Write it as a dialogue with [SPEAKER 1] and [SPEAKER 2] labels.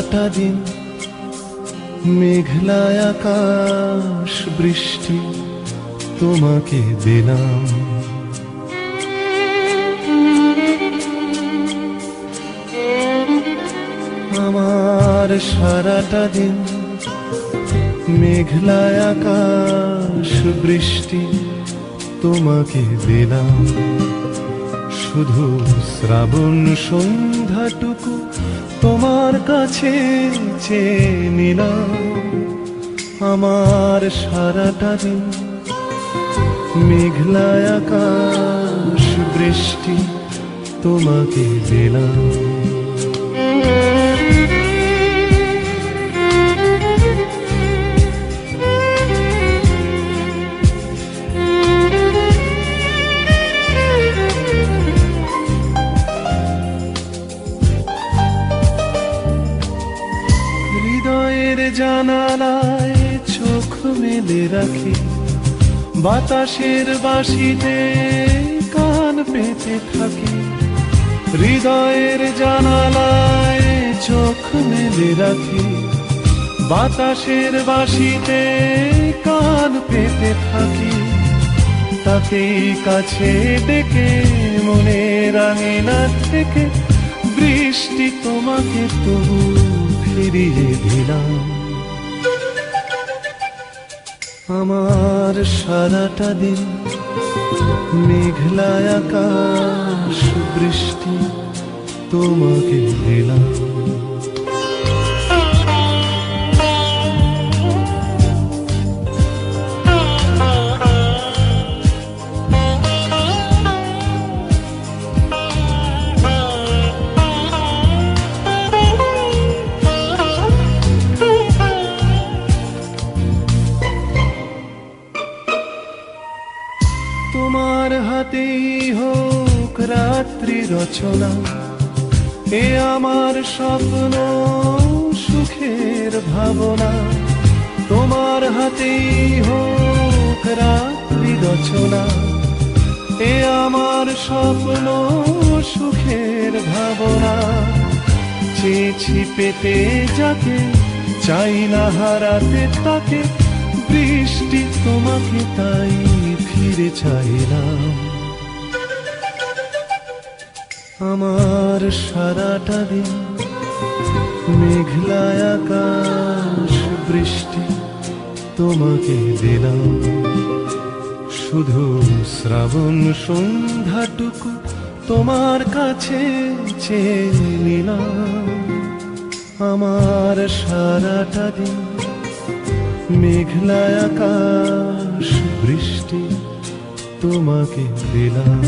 [SPEAKER 1] সারাটা দিন মেঘলা আকাশ বৃষ্টি তোমাকে দিলাম। আমার সারাটা দিন মেঘলা আকাশ বৃষ্টি তোমাকে দিলাম। শুধু শ্রাবণ সন্ধ্যাটুকু তোমার কাছে চেয়ে নিলাম। আমার সারাটা দিন মেঘলা আকাশ বৃষ্টি তোমাকে দিলাম। হৃদয়ের জানালায় চোখ মেলে রাখি, বাতাসের বাঁশিতে কান পেতে থাকি। হৃদয়ের জানালায় চোখ মেলে রাখি, বাতাসের বাঁশিতে কান পেতে থাকি। তাকেই কাছে ডেকে মনের আঙিনা থেকে বৃষ্টি তোমাকে তবু ফিরিয়ে দিলাম। আমার সারাটা দিন মেঘলা আকাশ বৃষ্টি তোমাকে দিলাম। তোমার হাতেই হোক রাত্রি রচনা, এ আমার স্বপ্ন সুখের ভাবনা। তোমার হাতেই হোক রাত্রি রচনা, এ আমার স্বপ্ন সুখের ভাবনা। চেয়েছি পেতে যাকে, চাই না হারাতে তাকে, বৃষ্টি তোমাকে তাই ফিরে চাইলাম। আমার সারাটা দিন মেঘলা আকাশ বৃষ্টি তোমাকে দিলাম। শুধু শ্রাবণ সন্ধ্যাটুকু তোমার কাছে চেয়ে নিলাম। আমার সারাটা দিন মেঘলা আকাশ বৃষ্টি তোমাকে দিলাম।